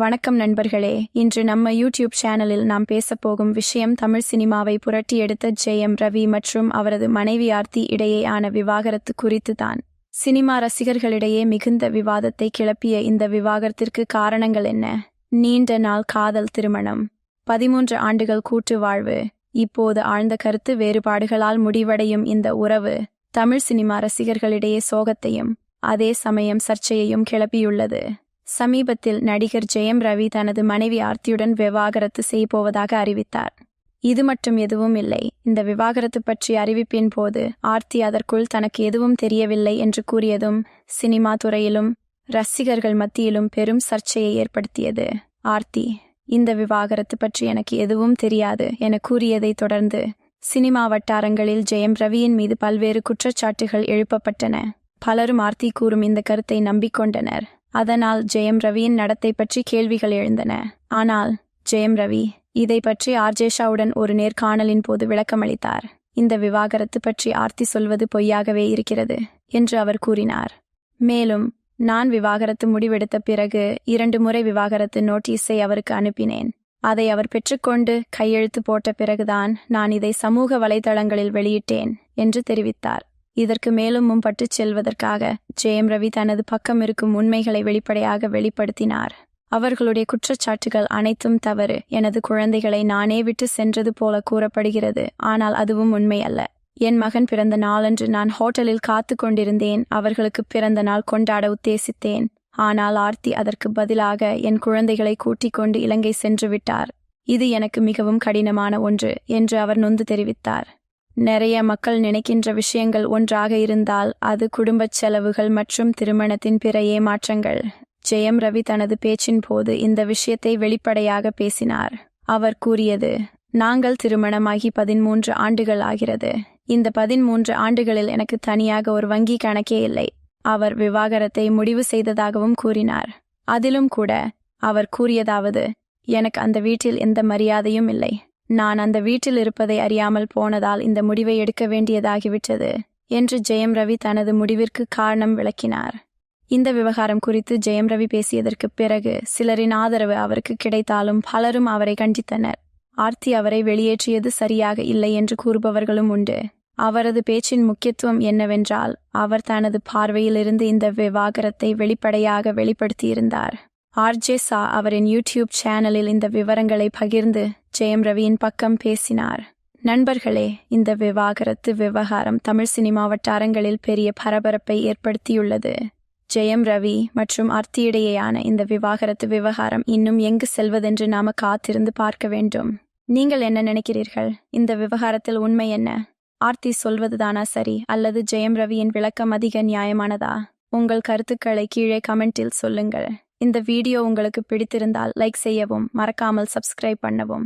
வணக்கம் நண்பர்களே. இன்று நம்ம யூடியூப் சேனலில் நாம் பேசப்போகும் விஷயம் தமிழ் சினிமாவை புரட்டி எடுத்த ஜெயம் ரவி மற்றும் அவரது மனைவி ஆர்த்தி இடையேயான விவாகரத்து குறித்து தான். சினிமா ரசிகர்களிடையே மிகுந்த விவாதத்தை கிளப்பிய இந்த விவாகரத்திற்கு காரணங்கள் என்ன? நீண்ட நாள் காதல் திருமணம், 13 ஆண்டுகள் கூட்டு வாழ்வு, இப்போது ஆழ்ந்த கருத்து வேறுபாடுகளால் முடிவடையும் இந்த உறவு தமிழ் சினிமா ரசிகர்களிடையே சோகத்தையும் அதே சமயம் சர்ச்சையையும் கிளப்பியுள்ளது. சமீபத்தில் நடிகர் ஜெயம் ரவி தனது மனைவி ஆர்த்தியுடன் விவாகரத்து செய்யப்போவதாக அறிவித்தார். இது மட்டும் எதுவும் இல்லை. இந்த விவாகரத்து பற்றிய அறிவிப்பின் போது ஆர்த்தி அதற்குள் தனக்கு எதுவும் தெரியவில்லை என்று கூறியதும் சினிமா துறையிலும் ரசிகர்கள் மத்தியிலும் பெரும் சர்ச்சையை ஏற்படுத்தியது. ஆர்த்தி இந்த விவாகரத்து பற்றி எனக்கு எதுவும் தெரியாது என கூறியதை தொடர்ந்து சினிமா வட்டாரங்களில் ஜெயம் ரவியின் மீது பல்வேறு குற்றச்சாட்டுகள் எழுப்பப்பட்டன. பலரும் ஆர்த்தி கூறும் இந்த கருத்தை நம்பிக்கொண்டனர். அதனால் ஜெயம் ரவியின் நடத்தை பற்றி கேள்விகள் எழுந்தன. ஆனால் ஜெயம் ரவி இதை பற்றி ஆர்ஜேஷாவுடன் ஒரு நேர்காணலின் போது விளக்கமளித்தார். இந்த விவாகரத்து பற்றி ஆர்த்தி சொல்வது பொய்யாகவே இருக்கிறது என்று அவர் கூறினார். மேலும், நான் விவாகரத்து முடிவெடுத்த பிறகு 2 முறை விவாகரத்து நோட்டீஸை அவருக்கு அனுப்பினேன். அதை அவர் பெற்றுக்கொண்டு கையெழுத்து போட்ட பிறகுதான் நான் இதை சமூக வலைதளங்களில் வெளியிட்டேன் என்று தெரிவித்தார். இதற்கு மேலும் முன்பட்டுச் செல்வதற்காக ஜெயம் ரவி தனது பக்கம் இருக்கும் உண்மைகளை வெளிப்படையாக வெளிப்படுத்தினார். அவர்களுடைய குற்றச்சாட்டுகள் அனைத்தும் தவறு. எனது குழந்தைகளை நானே விட்டு சென்றது போல கூறப்படுகிறது. ஆனால் அதுவும் உண்மை அல்ல. என் மகன் பிறந்த நாளன்று நான் ஹோட்டலில் காத்து கொண்டிருந்தேன். அவர்களுக்கு பிறந்த நாள் கொண்டாட உத்தேசித்தேன். ஆனால் ஆர்த்தி அதற்கு பதிலாக என் குழந்தைகளை கூட்டிக் கொண்டு இலங்கை சென்று விட்டார். இது எனக்கு மிகவும் கடினமான ஒன்று என்று அவர் நொந்து தெரிவித்தார். நிறைய மக்கள் நினைக்கின்ற விஷயங்கள் ஒன்றாக இருந்தால் அது குடும்பச் செலவுகள் மற்றும் திருமணத்தின் பிற ஏமாற்றங்கள். ஜெயம் ரவி தனது பேச்சின் போது இந்த விஷயத்தை வெளிப்படையாக பேசினார். அவர் கூறியது, நாங்கள் திருமணமாகி 13 ஆண்டுகள் ஆகிறது. இந்த 13 ஆண்டுகளில் எனக்கு தனியாக ஒரு வங்கி கணக்கே இல்லை. அவர் விவாகரத்தை முடிவு செய்ததாகவும் கூறினார். அதிலும் கூட அவர் கூறியதாவது, எனக்கு அந்த வீட்டில் எந்த மரியாதையும் இல்லை. நான் அந்த வீட்டில் இருப்பதை அறியாமல் போனதால் இந்த முடிவை எடுக்க வேண்டியதாகிவிட்டது என்று ஜெயம் ரவி தனது முடிவிற்கு காரணம் விளக்கினார். இந்த விவகாரம் குறித்து ஜெயம் ரவி பேசியதற்கு பிறகு சிலரின் ஆதரவு அவருக்கு கிடைத்தாலும் பலரும் அவரை கண்டித்தனர். ஆர்த்தி அவரை வெளியேற்றியது சரியாக இல்லை என்று கூறுபவர்களும் உண்டு. அவரது பேச்சின் முக்கியத்துவம் என்னவென்றால், அவர் தனது பார்வையிலிருந்து இந்த விவாகரத்தை வெளிப்படையாக வெளிப்படுத்தியிருந்தார். ஆர்ஜேஷா அவரின் யூடியூப் சேனலில் இந்த விவரங்களை பகிர்ந்து ஜெயம் ரவியின் பக்கம் பேசினார். நண்பர்களே, இந்த விவாகரத்து விவகாரம் தமிழ் சினிமா வட்டாரங்களில் பெரிய பரபரப்பை ஏற்படுத்தியுள்ளது. ஜெயம் ரவி மற்றும் ஆர்த்தியிடையேயான இந்த விவாகரத்து விவகாரம் இன்னும் எங்கு செல்வதென்று நாம காத்திருந்து பார்க்க வேண்டும். நீங்கள் என்ன நினைக்கிறீர்கள்? இந்த விவகாரத்தில் உண்மை என்ன? ஆர்த்தி சொல்வதுதானா சரி, அல்லது ஜெயம் ரவியின் விளக்கம் அதிக நியாயமானதா? உங்கள் கருத்துக்களை கீழே கமெண்டில் சொல்லுங்கள். இந்த வீடியோ உங்களுக்கு பிடித்திருந்தால் லைக் செய்யவும், மறக்காமல் சப்ஸ்கிரைப் பண்ணவும்.